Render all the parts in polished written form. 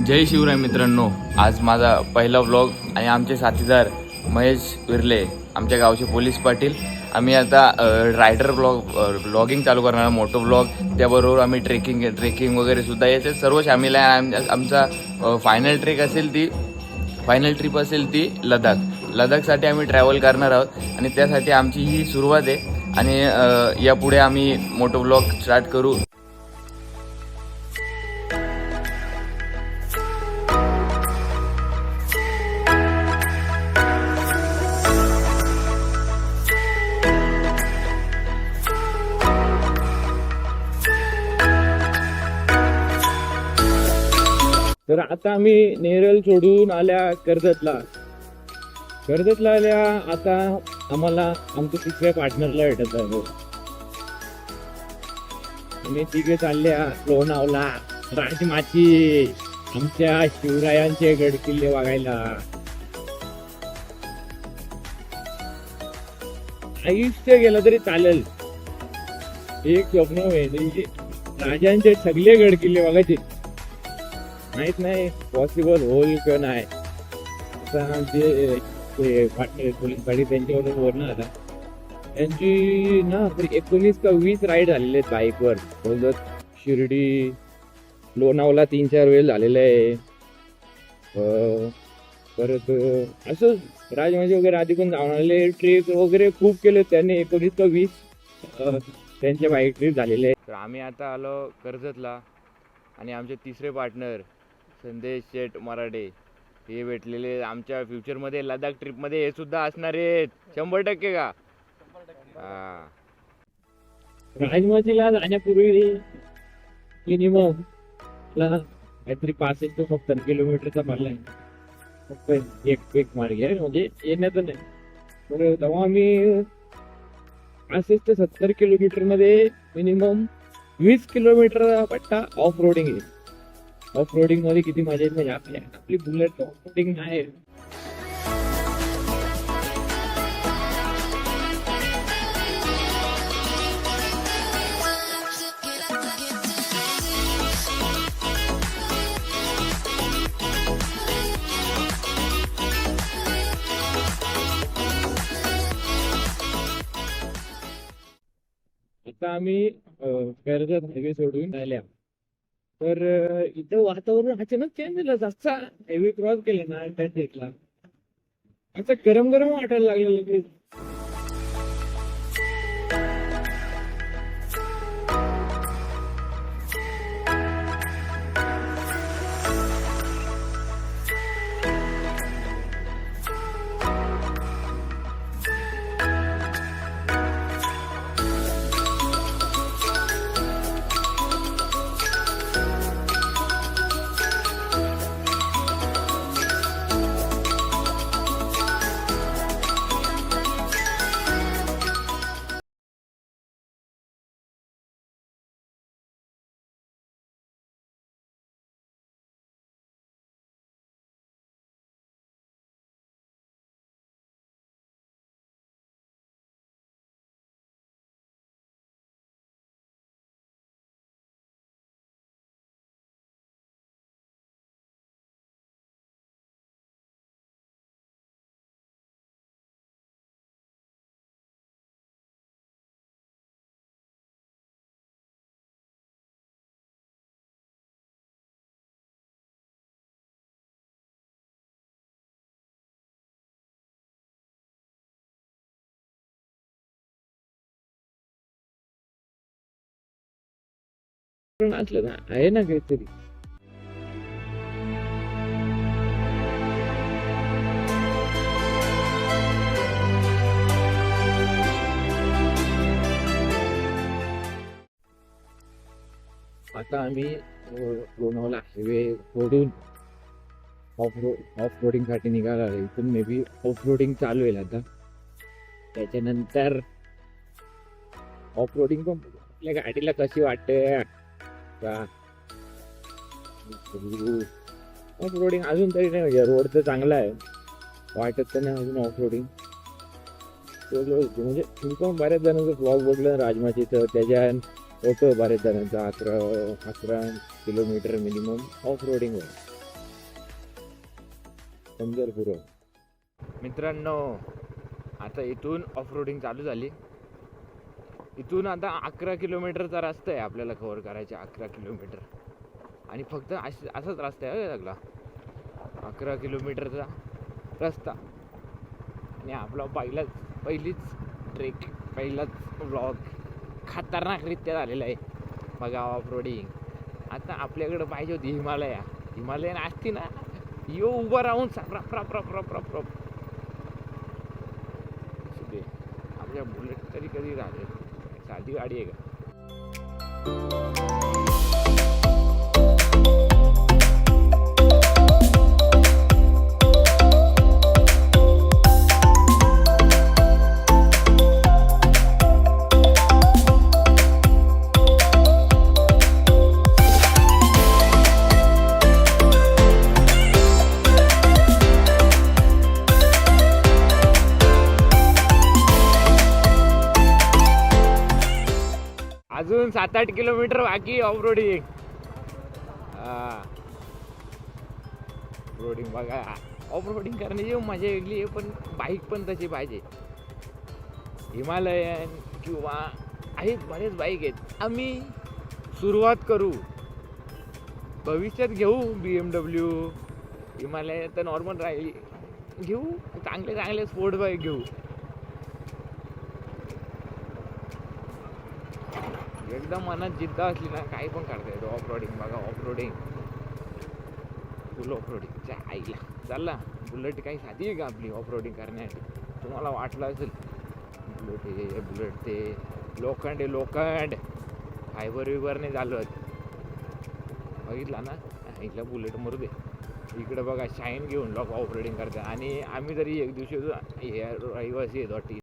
जय शिवराय मित्रांनो, आज माझा पहिला व्लॉग आणि आमचे साथीदार महेश विर्ले, आमच्या गावचे पोलीस पाटील. आम्ही आता रायडर ब्लॉगिंग चालू करणार, मोटो ब्लॉग. त्याबरोबर आम्ही ट्रेकिंग वगैरे सुद्धा याच्यात सर्व सामील आहे. आमचा फायनल ट्रिप असेल ती लडाखसाठी आम्ही ट्रॅव्हल करणार आहोत आणि त्यासाठी आमची ही सुरुवात आहे. आणि यापुढे आम्ही मोटो ब्लॉग स्टार्ट करू. तर आता आम्ही नेरळ सोडून आल्या कर्जतला आल्या. आता आम्हाला आमच्या तिसऱ्या पार्टनरला भेटत आहे. आम्ही तिघे चालल्या लोणावळा, राजमाची, आमच्या शिवरायांचे गड किल्ले बघायला. आयुष्य गेलं तरी चालेल, एक स्वप्न म्हणजे राजांचे सगळे गड किल्ले बघायचे. माहित नाही पॉसिबल होईल किंवा नाही. आता जे पोलीस गाडी त्यांच्यावर बोलणार आता, त्यांची ना 19 का 20 राईड झालेले आहेत बाईकवर. बोलत शिर्डी, लोणावळा 3-4 वेळ झालेलं आहे. परत असं राजमाजी वगैरे आधी पण जाऊन आले. ट्रिप वगैरे खूप केले त्यांनी. 19 का 20 त्यांच्या बाईक ट्रिप झालेले आहे. तर आम्ही आता आलो कर्जतला आणि आमचे तिसरे पार्टनर संदेश शेठ मराठे हे भेटलेले. आमच्या फ्युचरमध्ये लडाख ट्रिपमध्ये हे सुद्धा असणार आहेत 100% का? राजमाजीला जाण्यापूर्वी मिनिमम काहीतरी 65-70 किलोमीटरचा मारला आहे फक्त एक मार्ग आहे, म्हणजे येण्याचं नाही. तर तेव्हा आम्ही 65 ते 70 किलोमीटर मध्ये मिनिमम 20 किलोमीटर पट्टा ऑफ रोडिंग आहे. ऑफ रोडिंग मध्ये किती मजा येत म्हणजे आपली बुलेट ऑफ रोडिंग नाही. आता आम्ही कर्जत हायवे सोडून आल्या. तर इथं वातावरण अचानक चेंज झालं. जास्त हायवे क्रॉस केले ना त्या साईडला असं गरम वाटायला लागलं लगेच. असलं ना आहे ना काहीतरी. आता आम्ही लोणावळा हायवे सोडून ऑफ रोडिंग साठी निघाला. इथून मे बी ऑफ रोडिंग चालू होईल आता. त्याच्यानंतर ऑफ रोडिंग पण आपल्या गाडीला कशी वाटते का. ऑफ रोडिंग अजून तरी नाही, म्हणजे रोड तर चांगला आहे, वाटत तर नाही अजून ऑफ रोडिंग. म्हणजे मी पण बऱ्याच जणांचं ब्लॉग बघलं राजमाची, तर त्याच्या फोटो बऱ्याच जणांचा 11 किलोमीटर मिनिमम ऑफ रोडिंग आहे. पंढरपूर. मित्रांनो, आता इथून ऑफ रोडिंग चालू झाली. इथून आता 11 किलोमीटरचा रस्ता आहे आपल्याला कव्हर करायचे. 11 किलोमीटर आणि फक्त असाच रस्ता आहे सगळा. 11 किलोमीटरचा रस्ता आणि आपला पहिलीच ट्रेक, पहिलाच व्लॉग खतरनाकरित्या झालेला आहे बघा. ऑफ रोडिंग आता आपल्याकडं पाहिजे होती हिमालयन असती ना, यो उभं राहून आपल्या बुलेट तरी कधी झाले. साधी गाडी आहे का? अजून 7-8 किलोमीटर बाकी ऑफ रोडिंग. रोडिंग बघा, ऑफ रोडिंग करण्याची मजा वेगळी आहे, पण बाईक पण तशी पाहिजे. हिमालयन किंवा आहेत बरेच बाईक आहेत. आम्ही सुरुवात करू, भविष्यात घेऊ BMW, हिमालयन तर नॉर्मल राहील, घेऊ चांगले स्पोर्ट बाईक घेऊ. एकदम मनात जिद्द असली ना काही पण करता येतो. ऑफ रोडिंग बघा, ऑफ रोडिंग फुल ऑफ रोडिंगच्या आईला चालला. बुलेट काही साधी आहे का आपली ऑफ रोडिंग करण्यासाठी? तुम्हाला वाटलं असेल बुलेट ते लोखंड फायबर नाही चालत. बघितला ना आईला बुलेट मरू दे. इकडे बघा शाईन घेऊन लोक ऑफ रोडिंग करतात. आणि आम्ही तरी एक दिवशी रहिवासी आहेत वाटते.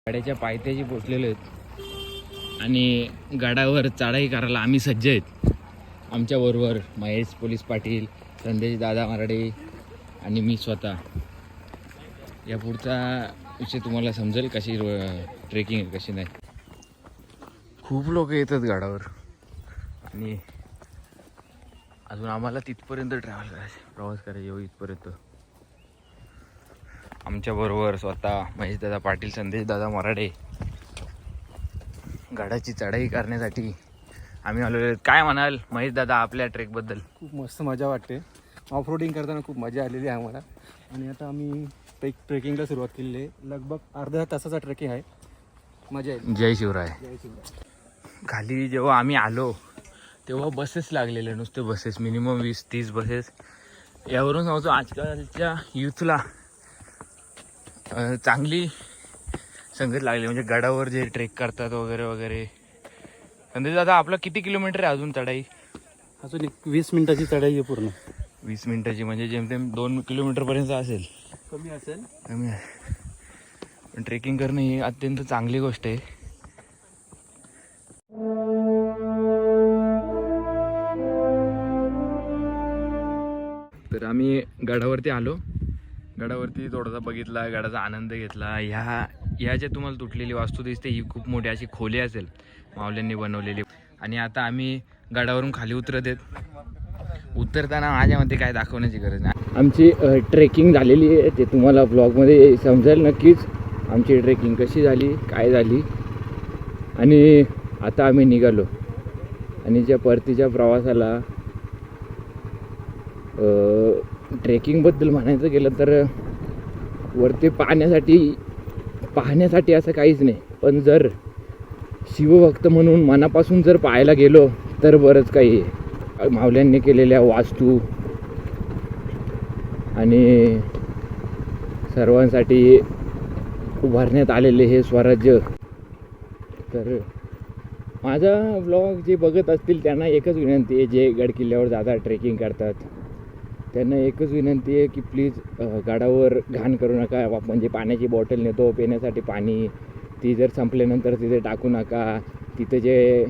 गाड्याच्या पायथ्याशी पोचलेलो आहेत आणि गाडावर चढाई करायला आम्ही सज्ज आहेत. आमच्याबरोबर महेश पोलीस पाटील, संदेश दादा मराडे आणि मी स्वतः. या पुढचा विषय तुम्हाला समजेल कशी ट्रेकिंग आहे कशी नाही. खूप लोक येतात गाडावर आणि अजून आम्हाला तिथपर्यंत प्रवास करायचे इथपर्यंत. आमच्याबरोबर स्वतः महेशदादा पाटील, संदेशदादा मराडे. गाडाची चढाई करण्यासाठी आम्ही आलो. काय म्हणाल महेशदादा आपल्या ट्रेकबद्दल? खूप मस्त मजा वाटते. ऑफ रोडिंग करताना खूप मजा आलेली आहे आम्हाला. आणि आता आम्ही ट्रेकिंगला सुरुवात केलेली आहे. लगभग अर्ध्या तासाचा ट्रेकिंग आहे. मजा येईल. जय शिवराय. जय शिवराय. खाली जेव्हा आम्ही आलो तेव्हा बसेस लागलेले, नुसते बसेस, मिनिमम 20-30 बसेस. यावरून सांगतो आजकालच्या यूथला चांगली संगत लागली. म्हणजे गडावर जे ट्रेक करतात वगैरे. संदेश दादा आपला किती किलोमीटर आहे अजून चढाई? अजून 20 मिनिटाची चढाई आहे पूर्ण. 20 मिनिटाची म्हणजे जेमतेम 2 किलोमीटरपर्यंत असेल. कमी आहे. पण ट्रेकिंग करणं ही अत्यंत चांगली गोष्ट आहे. तर आम्ही गडावरती आलो. गडावरती थोडासा बघितला, गडाचा आनंद घेतला. ह्या ज्या तुम्हाला तुटलेली वास्तू दिसते ही खूप मोठी अशी खोली असेल मावल्यांनी बनवलेली. आणि आता आम्ही गडावरून खाली उतरताना माझ्यामध्ये काय दाखवण्याची गरज नाही. आमची ट्रेकिंग झालेली आहे, ते तुम्हाला ब्लॉगमध्ये समजेल नक्कीच. आमची ट्रेकिंग कशी झाली, काय झाली. आणि आता आम्ही निघालो आणि ज्या परतीच्या प्रवासाला ट्रेकिंगबद्दल म्हणायचं गेलं तर वरती पाहण्यासाठी असं काहीच नाही. पण जर शिवभक्त म्हणून मनापासून जर पाहायला गेलो तर बरंच काही आहे. मावल्यांनी केलेल्या वास्तू आणि सर्वांसाठी उभारण्यात आलेले हे स्वराज्य. तर माझा व्लॉग जे बघत असतील त्यांना एकच विनंती आहे, जे गडकिल्ल्यावर जातात ट्रेकिंग करतात त्यांना एकच विनंती आहे की प्लीज गडावर घाण करू नका. म्हणजे पाण्याची बॉटल नेतो पिण्यासाठी पाणी, ती जर संपल्यानंतर तिथे टाकू नका. तिथे जे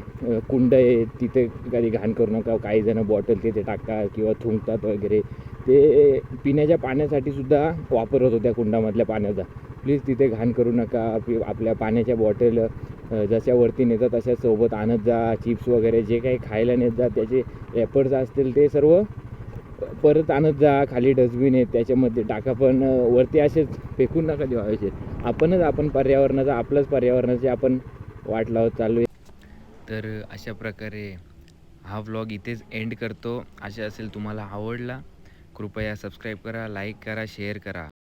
कुंड आहे तिथे कधी घाण करू नका. काही जण बॉटल तिथे टाकतात किंवा थुंकतात वगैरे. ते पिण्याच्या पाण्यासाठी सुद्धा वापर होतो त्या कुंडामधल्या पाण्याचा. प्लीज तिथे घाण करू नका. आपल्या पाण्याच्या बॉटल जशा वरती नेतात तशा सोबत आणत जा. चिप्स वगैरे जे काही खायला नेत जा त्याचे रॅपर्स असतील ते सर्व परत आणत जा. खाली डस्टबिन आहेत त्याच्यामध्ये टाका, पण वरती असेच फेकून नका देवायचे. आपण पर्यावरणाचा आपलंच पर्यावरणाची आपण वाट लावत चालू आहे. तर अशा प्रकारे हा व्लॉग इथेच एंड करतो. असे असेल तुम्हाला आवडला कृपया सबस्क्राईब करा, लाईक करा, शेअर करा.